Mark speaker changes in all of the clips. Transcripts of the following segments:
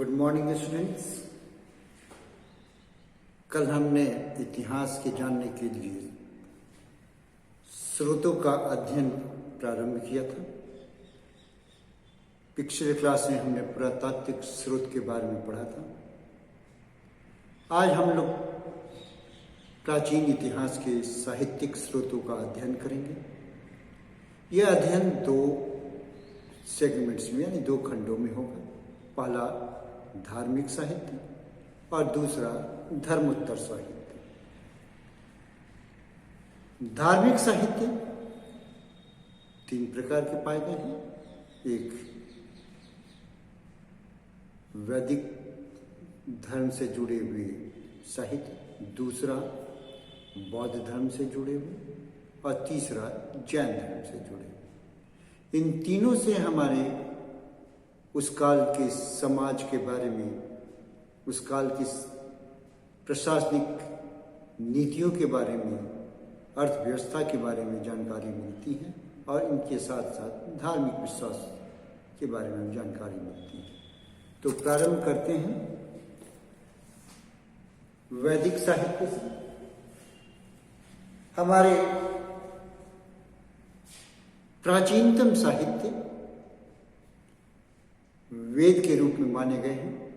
Speaker 1: Good morning students. कल हमने इतिहास के जानने के लिए स्रोतों का अध्ययन प्रारंभ किया था। पिछले क्लास में हमने पुरातात्विक स्रोत के बारे में पढ़ा था। आज हम लोग प्राचीन इतिहास के साहित्यिक स्रोतों का अध्ययन करेंगे। यह अध्ययन दो सेगमेंट्स में यानी दो खंडों में होगा। पहला धार्मिक साहित्य और दूसरा धर्मोत्तर साहित्य। धार्मिक साहित्य तीन प्रकार के पाए गए हैं। एक वैदिक धर्म से जुड़े हुए साहित्य, दूसरा बौद्ध धर्म से जुड़े हुए और तीसरा जैन धर्म से जुड़े हुए। इन तीनों से हमारे उस काल के समाज के बारे में, उस काल की प्रशासनिक नीतियों के बारे में, अर्थव्यवस्था के बारे में जानकारी मिलती है और इनके साथ साथ धार्मिक विश्वास के बारे में जानकारी मिलती है। तो प्रारंभ करते हैं वैदिक साहित्य से। हमारे प्राचीनतम साहित्य वेद के रूप में माने गए हैं।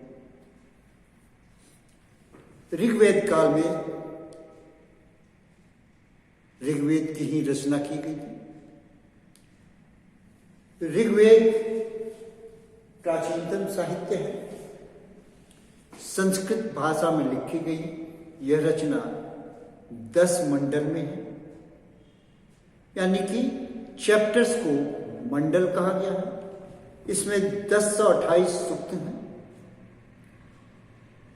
Speaker 1: ऋग्वेद काल में ऋग्वेद की ही रचना की गई थी। ऋग्वेद प्राचीनतम साहित्य है। संस्कृत भाषा में लिखी गई यह रचना 10 मंडल में है, यानी कि चैप्टर्स को मंडल कहा गया है। इसमें 1028 सूक्त हैं।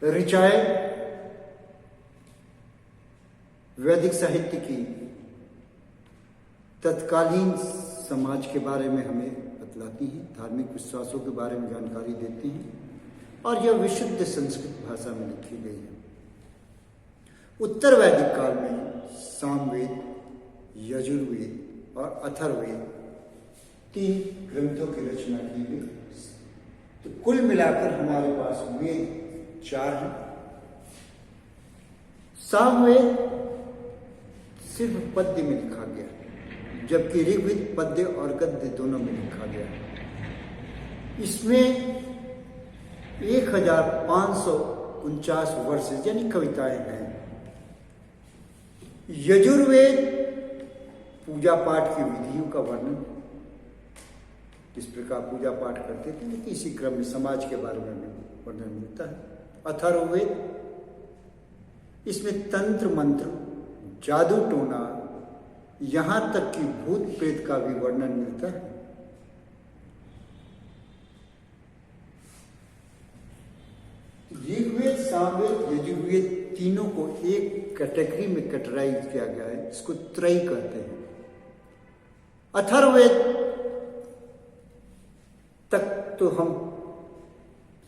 Speaker 1: ऋचाएँ वैदिक साहित्य की तत्कालीन समाज के बारे में हमें बतलाती हैं, धार्मिक विश्वासों के बारे में जानकारी देती हैं और यह विशुद्ध संस्कृत भाषा में लिखी गई है। उत्तर वैदिक काल में सामवेद, यजुर्वेद और अथर्ववेद 3 ग्रंथों की रचना की गई। तो कुल मिलाकर हमारे पास वेद 4 हैं। सामवेद सिर्फ पद्य में लिखा गया, जबकि ऋग्वेद पद्य और गद्य दोनों में लिखा गया। इसमें 1549 वर्ष यानी कविताएं हैं। यजुर्वेद पूजा पाठ की विधियों का वर्णन, किस प्रकार पूजा पाठ करते थे, लेकिन इसी क्रम में समाज के बारे में वर्णन मिलता है। अथर्ववेद इसमें तंत्र मंत्र, जादू टोना, यहां तक कि भूत प्रेत का भी वर्णन मिलता है। ऋग्वेद, सामवेद, यजुर्वेद तीनों को एक कैटेगरी में कैटेगराइज किया गया है, इसको त्रयी कहते हैं। अथर्ववेद तक तो हम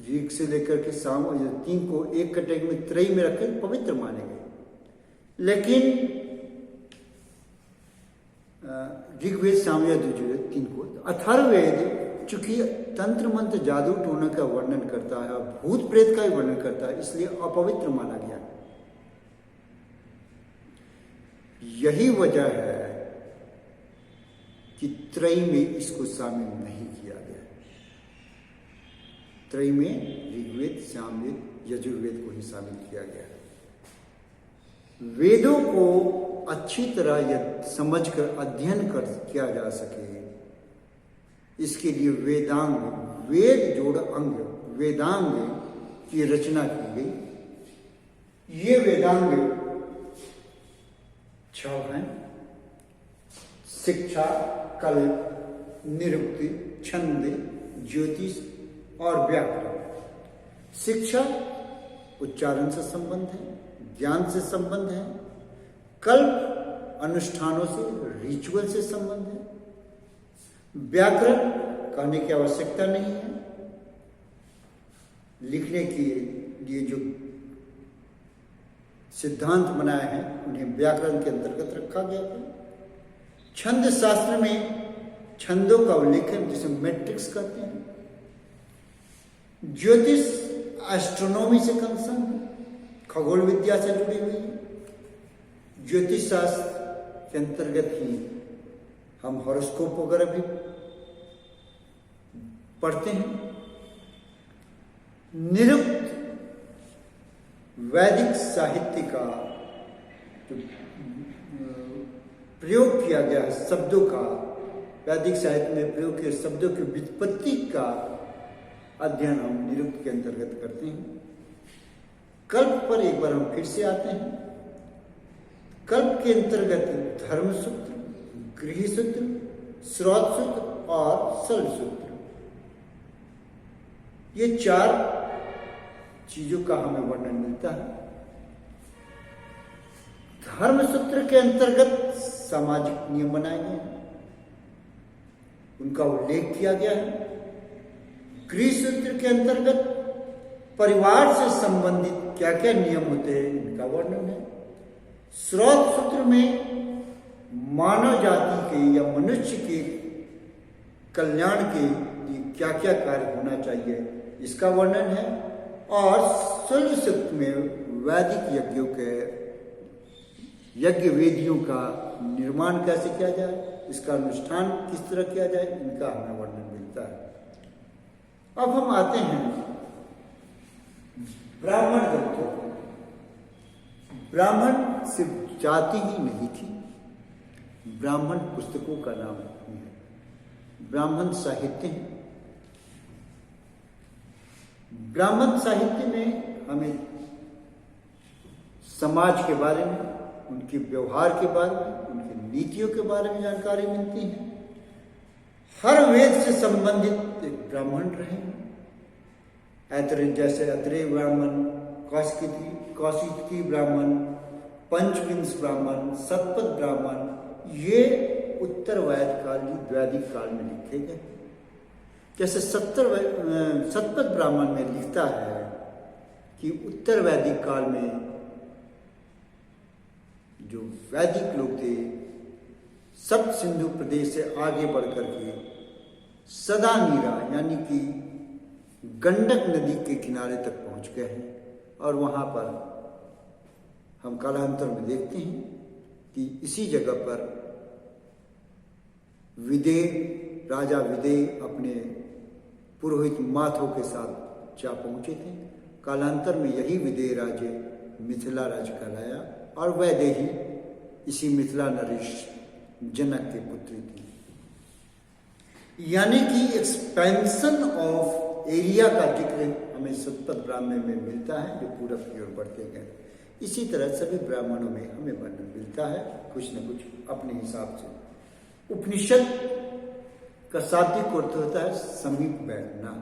Speaker 1: ऋग से लेकर के साम और 3 को एक कैटेगरी में त्रयी में रखे पवित्र माने गए। लेकिन ऋग्वेद, सामवेद, यजुर्वेद 3 को, अथर्ववेद चूंकि तंत्र मंत्र, जादू टोना का वर्णन करता है, भूत प्रेत का भी वर्णन करता है, इसलिए अपवित्र माना गया। यही वजह है कि त्रयी में इसको शामिल नहीं किया गया। त्रयी में ऋग्वेद, सामवेद, यजुर्वेद को ही शामिल किया गया। वेदों को अच्छी तरह समझकर अध्ययन किया जा सके, इसके लिए वेदांग, वेद जोड़ अंग, वेदांग की रचना की गई। ये वेदांग 6 हैं: शिक्षा, कल्प, निरुक्ति, छंद, ज्योतिष और व्याकरण। शिक्षा उच्चारण से संबंध है, ज्ञान से संबंध है। कल्प अनुष्ठानों से, रिचुअल से संबंध है। व्याकरण कहने की आवश्यकता नहीं है, लिखने के लिए जो सिद्धांत बनाए हैं उन्हें व्याकरण के अंतर्गत रखा गया है। छंद शास्त्र में छंदों का उल्लेखन जिसे मैट्रिक्स कहते हैं। ज्योतिष एस्ट्रोनॉमी से कंसर्न है, खगोल विद्या से जुड़ी हुई है। ज्योतिष शास्त्र के अंतर्गत ही हम हॉरोस्कोप वगैरह भी पढ़ते हैं। निरुक्त वैदिक साहित्य का जो प्रयोग किया गया है, शब्दों का, वैदिक साहित्य में प्रयोग किए शब्दों की व्युत्पत्ति का अध्ययन हम निरुक्त के अंतर्गत करते हैं। कल्प पर एक बार हम फिर से आते हैं। कल्प के अंतर्गत धर्म सूत्र, गृह सूत्र, स्रोत सूत्र और सल सूत्र, ये 4 चीजों का हमें वर्णन मिलता है। धर्म सूत्र के अंतर्गत सामाजिक नियम बनाए गए हैं, उनका उल्लेख किया गया है। गृह सूत्र के अंतर्गत परिवार से संबंधित क्या क्या नियम होते हैं, इनका वर्णन है। स्रोत सूत्र में मानव जाति के या मनुष्य के कल्याण के लिए क्या क्या कार्य होना चाहिए, इसका वर्णन है। और सल सूत्र में वैदिक यज्ञों के यज्ञ वेदियों का निर्माण कैसे किया जाए, इसका अनुष्ठान किस तरह किया जाए, इनका हमें वर्णन मिलता है। अब हम आते हैं ब्राह्मण ग्रंथों को। ब्राह्मण सिर्फ जाति ही नहीं थी, ब्राह्मण पुस्तकों का नाम है, ब्राह्मण साहित्य है। ब्राह्मण साहित्य में हमें समाज के बारे में, उनके व्यवहार के बारे में, उनकी नीतियों के बारे में जानकारी मिलती है। हर वेद से संबंधित एक ब्राह्मण रहे, जैसे अत्रेय ब्राह्मण, कौशिकी ब्राह्मण, पंचविंश ब्राह्मण, शतपथ ब्राह्मण, ये उत्तर वैदिक काल में लिखे गए। जैसे शतपथ ब्राह्मण में लिखता है कि उत्तर वैदिक काल में जो वैदिक लोग थे, सप्त सिंधु प्रदेश से आगे बढ़कर के सदानीरा यानी कि गंडक नदी के किनारे तक पहुंच गए हैं। और वहां पर हम कालांतर में देखते हैं कि इसी जगह पर राजा विदेह अपने पुरोहित माथों के साथ जा पहुंचे थे। कालांतर में यही विदेह राज्य मिथिला राज्य कहलाया और वैदेही इसी मिथिला नरेश जनक के पुत्री थी। यानी कि एक्सपेंशन ऑफ एरिया का जिक्र हमें शतपथ ब्राह्मण में मिलता है, जो पूरब की ओर बढ़ते गए। इसी तरह सभी ब्राह्मणों में हमें वर्णन मिलता है, कुछ न कुछ अपने हिसाब से। उपनिषद का शाब्दिक अर्थ होता है समीप बैठना,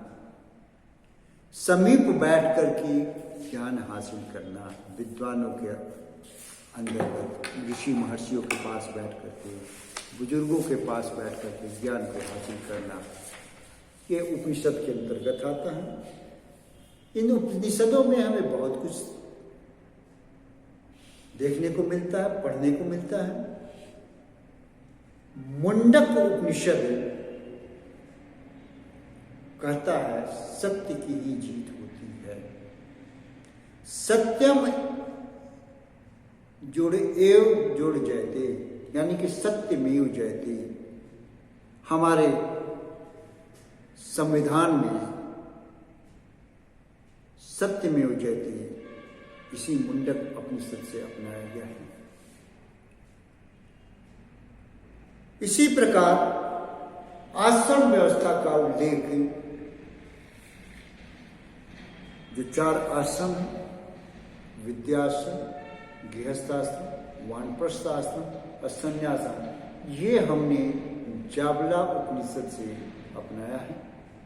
Speaker 1: समीप बैठ करके ज्ञान हासिल करना, विद्वानों के अंदर ऋषि महर्षियों के पास बैठ करके, बुजुर्गों के पास बैठ करके ज्ञान को हासिल करना, ये उपनिषद के अंतर्गत आता है। इन उपनिषदों में हमें बहुत कुछ देखने को मिलता है, पढ़ने को मिलता है। मुंडक उपनिषद कहता है सत्य की ही जीत होती है। सत्यम जोड़ जयते, यानी कि सत्यमेव जयते। हमारे संविधान में सत्यमेव जयते इसी मुंडक उपनिषद से अपनाया गया है। इसी प्रकार आश्रम व्यवस्था का उल्लेख, जो 4 आश्रम हैं, विद्याश्रम, गृहस्थाश्रम, वानप्रस्थाश्रम और संन्यासाश्रम, ये हमने जाबला उपनिषद से अपनाया है।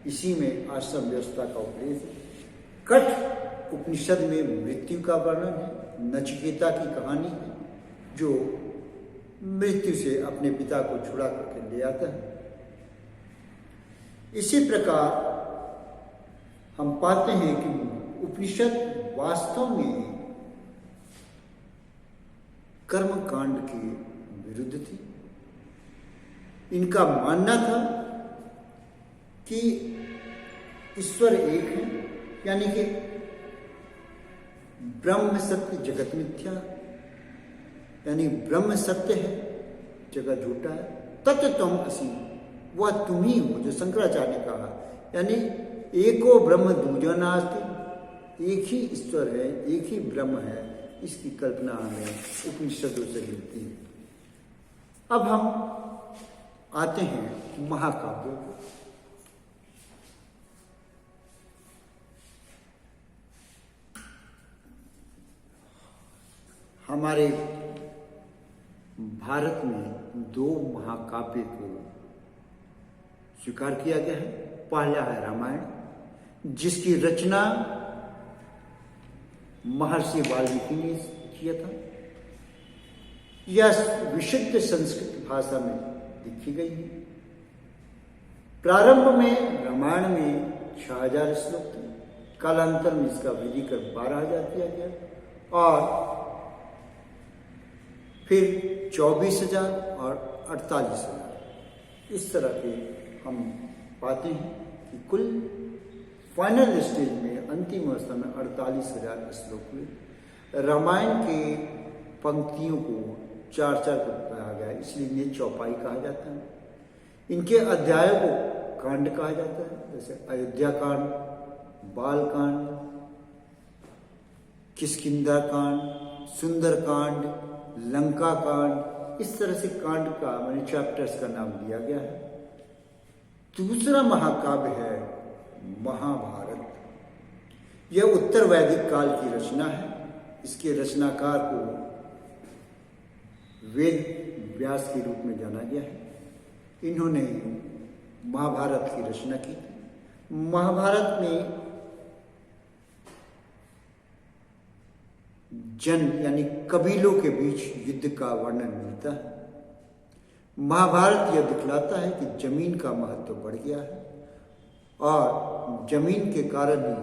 Speaker 1: इसी में आश्रम व्यवस्था का उपदेश है। कठ उपनिषद में मृत्यु का वर्णन है, नचिकेता की कहानी है, जो मृत्यु से अपने पिता को छुड़ा करके ले आता है। इसी प्रकार हम पाते हैं कि उपनिषद वास्तव में कर्म कांड के विरुद्ध थी। इनका मानना था कि ईश्वर एक है, यानी कि ब्रह्म सत्य जगत मिथ्या, यानी ब्रह्म सत्य है जगत झूठा है। तत्व तुम असी, वह तुम ही हो, जो शंकराचार्य ने कहा। यानी एको ब्रह्म दूजा नास्ति, एक ही ईश्वर है, एक ही ब्रह्म है, इसकी कल्पना हमें उपनिषदों से मिलती है। अब हम आते हैं महाकाव्यों को। हमारे भारत में दो महाकाव्य को स्वीकार किया गया है। पहला है रामायण, जिसकी रचना महर्षि वाल्मीकि ने किया था। यह विशुद्ध संस्कृत भाषा में लिखी गई है। प्रारंभ में रामायण में 6000 श्लोक थे, कालांतर में इसका वृद्धि कर 12000 किया गया और फिर 24,000 और 48,000। इस तरह के हम पाते हैं कि कुल फाइनल स्टेज में, अंतिम अवस्था में 48,000 श्लोक हुए। रामायण के पंक्तियों को 4-4 कर बताया गया है, इसलिए इन्हें चौपाई कहा जाता है। इनके अध्यायों को कांड कहा जाता है, जैसे अयोध्या कांड, बाल कांड, किष्किंधा कांड, सुंदर कांड, लंका कांड। इस तरह से कांड का मैंने चैप्टर्स का नाम दिया गया है। दूसरा महाकाव्य है महाभारत। यह उत्तर वैदिक काल की रचना है। इसके रचनाकार को वेद व्यास के रूप में जाना गया है। इन्होंने महाभारत की रचना की थी। महाभारत में जन यानी कबीलों के बीच युद्ध का वर्णन मिलता है। महाभारत यह दिखलाता है कि जमीन का महत्व बढ़ गया है और जमीन के कारण ही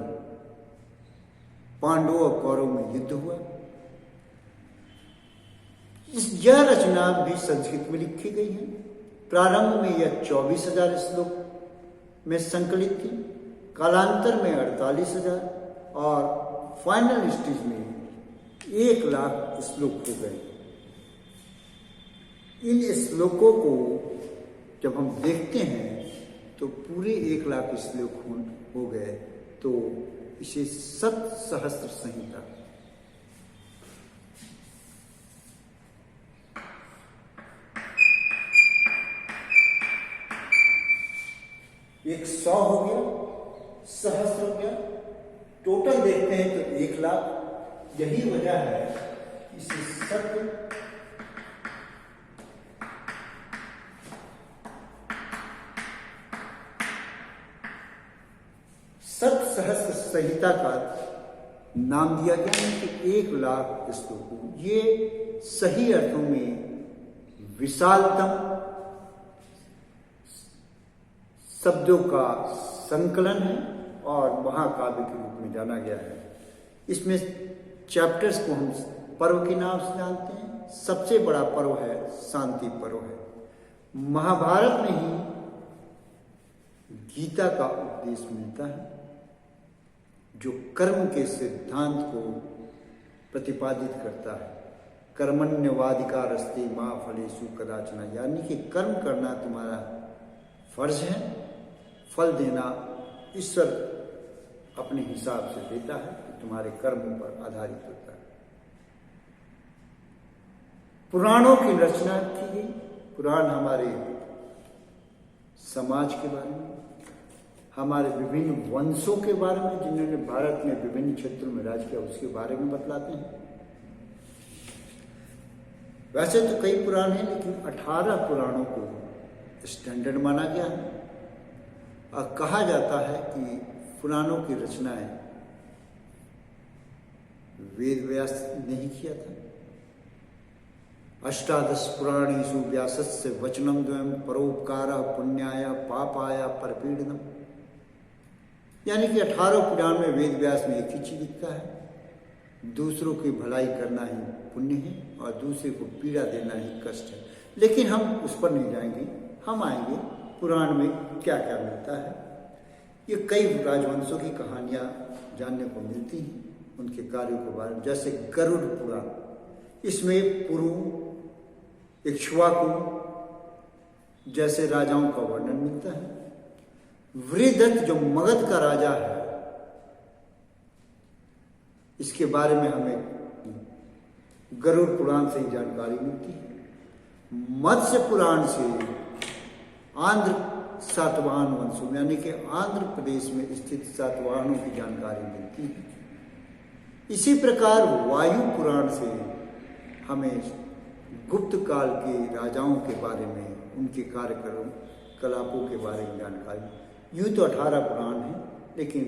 Speaker 1: पांडवों और कौरवों में युद्ध हुआ। यह रचना भी संस्कृत में लिखी गई है। प्रारंभ में यह 24,000 श्लोक में संकलित थी, कालांतर में 48,000 और फाइनल स्टेज में 1,00,000 श्लोक हो गए। इन श्लोकों को जब हम देखते हैं तो पूरे 1,00,000 श्लोक हो गए, तो इसे सप्तसहस्त्र संहिता, एक 100 हो गया, सहस्त्र हो गया, टोटल देखते हैं तो 1,00,000। यही वजह है इसे सप्तसहस्त्र संहिता का नाम दिया गया है कि 1,00,000 श्लोक। ये सही अर्थों में विशालतम शब्दों का संकलन है और महाकाव्य के रूप में जाना गया है। इसमें चैप्टर्स को हम पर्व के नाम से जानते हैं। सबसे बड़ा पर्व है शांति पर्व है। महाभारत में ही गीता का उपदेश मिलता है, जो कर्म के सिद्धांत को प्रतिपादित करता है। कर्मण्यवाधिकारस्ते मा फलेषु कदाचन, यानी कि कर्म करना तुम्हारा फर्ज है, फल देना ईश्वर अपने हिसाब से देता है, तो तुम्हारे कर्मों पर आधारित होता है। पुराणों की रचना की गई। पुराण हमारे समाज के बारे में, हमारे विभिन्न वंशों के बारे में जिन्होंने भारत में विभिन्न क्षेत्रों में राज किया, उसके बारे में बतलाते हैं। वैसे तो कई पुराण हैं, लेकिन 18 पुराणों को स्टैंडर्ड माना गया है और कहा जाता है कि पुराणों की रचनाएं वेद व्यास ने ही किया था। अष्टादश पुराणेषु व्यासस्य वचनम द्वयम परोपकार पुण्याय पापाय परपीड़नम, यानी कि 18 पुराण में वेद व्यास में एक ही चीज लिखता है, दूसरों की भलाई करना ही पुण्य है और दूसरे को पीड़ा देना ही कष्ट है। लेकिन हम उस पर नहीं जाएंगे, हम आएंगे पुराण में क्या क्या मिलता है। ये कई राजवंशों की कहानियाँ जानने को मिलती हैं, उनके कार्यों के बारे में, जैसे गरुड़ पुराण। इसमें पुरु, इक्ष्वाकु जैसे राजाओं का वर्णन मिलता है। वृहदत्त जो मगध का राजा है, इसके बारे में हमें गरुड़ पुराण से ही जानकारी मिलती है। मत्स्य पुराण से आंध्र सातवाहन वंशों यानी कि आंध्र प्रदेश में स्थित सातवाहनों की जानकारी मिलती है। इसी प्रकार वायु पुराण से हमें गुप्त काल के राजाओं के बारे में, उनके कार्यक्रम कलापों के बारे में जानकारी। यूँ तो 18 पुराण हैं, लेकिन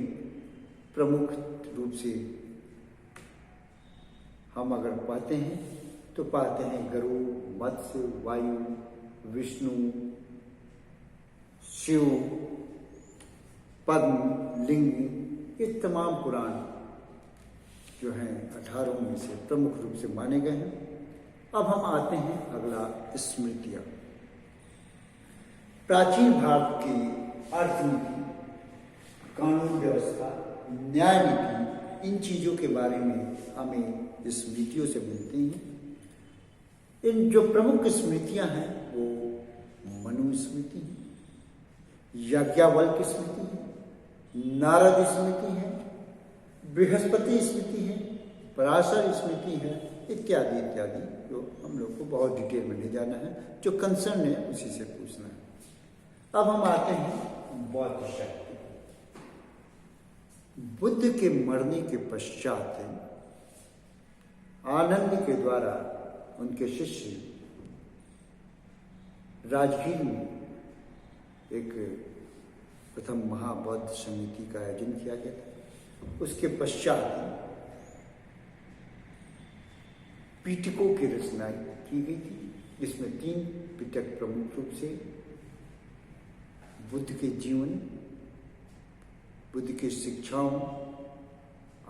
Speaker 1: प्रमुख रूप से हम अगर पाते हैं तो पाते हैं गरुड़, मत्स्य, वायु, विष्णु, शिव, पद्म, लिंग, ये तमाम पुराण जो हैं 18 में से प्रमुख रूप से माने गए हैं। अब हम आते हैं अगला स्मृतियाँ। प्राचीन भारत की अर्थनीति, कानून व्यवस्था, न्याय नीति, इन चीज़ों के बारे में हमें स्मृतियों से मिलती हैं। इन जो प्रमुख स्मृतियाँ हैं वो मनुस्मृति है, याज्ञवल्क्य स्मृति है, नारद स्मृति है, बृहस्पति स्मृति है, पराशर स्मृति है, इत्यादि इत्यादि, जो हम लोग को बहुत डिटेल में नहीं जाना है, जो कंसर्न है उसी से पूछना है। अब हम आते हैं बौद्ध साहित्य। बुद्ध के मरने के पश्चात आनंद के द्वारा उनके शिष्य राजगीर में एक प्रथम महाबौद्ध समिति का आयोजन किया गया था। उसके पश्चात पिटकों की रचना की गई थी, जिसमें 3 पिटक प्रमुख रूप से बुद्ध के जीवन, बुद्ध की शिक्षाओं,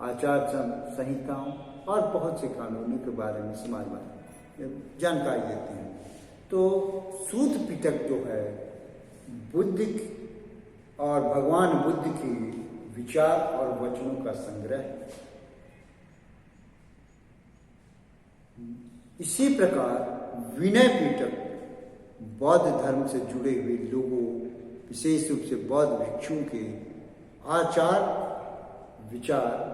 Speaker 1: आचार संहिताओं और बहुत से कानूनों के बारे में समाज में जानकारी देते हैं। तो सूत पिटक जो है बुद्ध और भगवान बुद्ध के विचार और वचनों का संग्रह। इसी प्रकार विनय पिटक बौद्ध धर्म से जुड़े हुए लोगों, विशेष रूप से बौद्ध भिक्षुओं के आचार विचार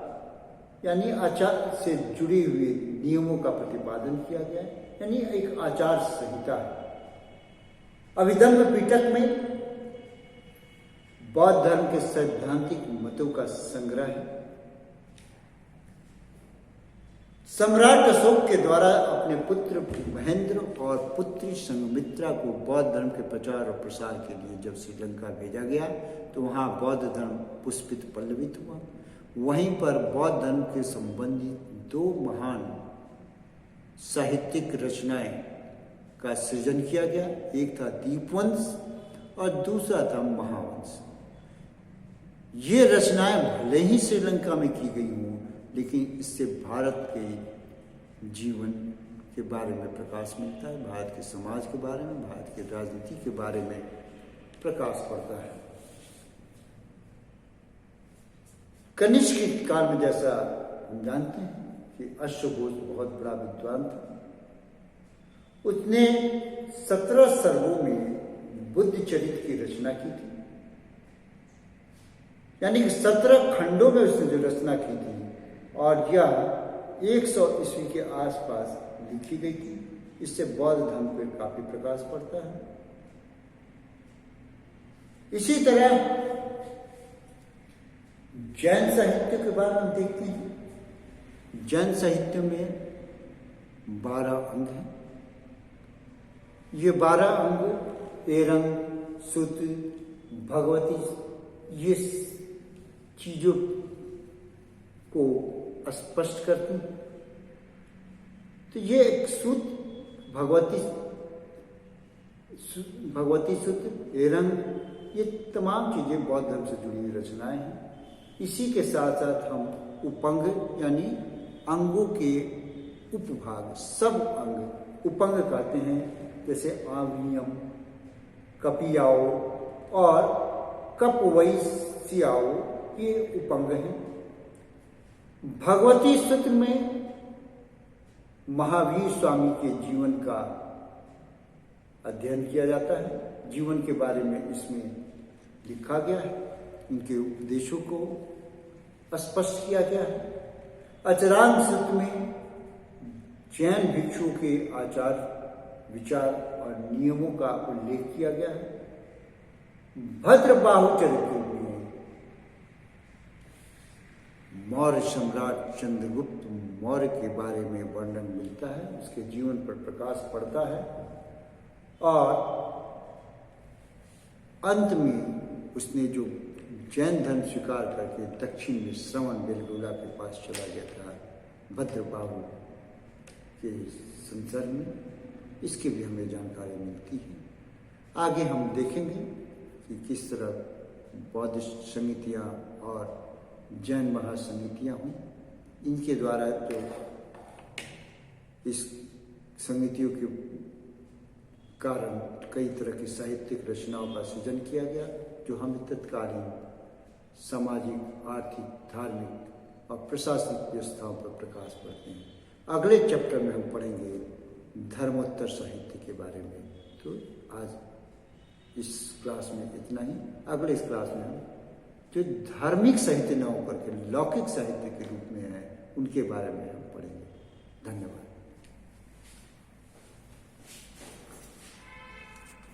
Speaker 1: यानी आचार से जुड़े हुए नियमों का प्रतिपादन किया गया है, यानी एक आचार संहिता है। अभिधम्म पिटक में बौद्ध धर्म के सैद्धांतिक मतों का संग्रह है। सम्राट अशोक के द्वारा अपने पुत्र महेंद्र और पुत्री संघमित्रा को बौद्ध धर्म के प्रचार और प्रसार के लिए जब श्रीलंका भेजा गया तो वहाँ बौद्ध धर्म पुष्पित पल्लवित हुआ। वहीं पर बौद्ध धर्म के संबंधित 2 महान साहित्यिक रचनाएं का सृजन किया गया। एक था दीपवंश और दूसरा था महावंश। ये रचनाएं भले ही श्रीलंका में की गई हों, लेकिन इससे भारत के जीवन के बारे में प्रकाश मिलता है, भारत के समाज के बारे में, भारत की राजनीति के बारे में प्रकाश पड़ता है। कनिष्क के काल में जैसा हम जानते हैं कि अश्वघोष बहुत बड़ा विद्वान था। उसने 17 सर्गों में बुद्ध चरित्र की रचना की थी, यानी कि 17 खंडों में उसने जो रचना की थी और यह 100 ईस्वी के आसपास लिखी गई थी। इससे बौद्ध धर्म पर काफी प्रकाश पड़ता है। इसी तरह जैन साहित्य के बारे में देखते हैं। जैन साहित्य में 12 अंग हैं। ये 12 अंग एरंग, सुत, भगवती, ये चीजों को स्पष्ट करती हैं। तो ये एक सुत, भगवती सुत, एरंग, ये तमाम चीजें बौद्ध धर्म से जुड़ी हुई रचनाएं हैं। इसी के साथ साथ हम उपंग यानी अंगों के उपभाग, सब अंग उपंग कहते हैं, जैसे आवियम, कपियाओ और कप वैश्याओ ये उपंग है। भगवती स्तुति में महावीर स्वामी के जीवन का अध्ययन किया जाता है, जीवन के बारे में इसमें लिखा गया है, उनके उपदेशों को स्पष्ट किया गया है। अचरांग स्तुति में जैन भिक्षुओं के आचार विचार और नियमों का उल्लेख किया गया है। भद्रबाहु चरित्र में मौर्य सम्राट चंद्रगुप्त मौर्य के बारे में वर्णन मिलता है, उसके जीवन पर प्रकाश पड़ता है और अंत में उसने जो जैन धर्म स्वीकार करके दक्षिण में श्रवण बेलगोला के पास चला गया था भद्रबाहु के संदर्भ में, इसकी भी हमें जानकारी मिलती है। आगे हम देखेंगे कि किस तरह बौद्धिस्ट समितियाँ और जैन महासमितियाँ हों, इनके द्वारा जो इस समितियों के कारण कई तरह की साहित्यिक रचनाओं का सृजन किया गया, जो हमें तत्कालीन सामाजिक, आर्थिक, धार्मिक और प्रशासनिक व्यवस्थाओं पर प्रकाश पड़ते हैं। अगले चैप्टर में हम पढ़ेंगे धर्मोत्तर साहित्य के बारे में। तो आज इस क्लास में इतना ही। अगले इस क्लास में हम जो धार्मिक साहित्य न होकर के लौकिक साहित्य के रूप में है, उनके बारे में हम पढ़ेंगे। धन्यवाद।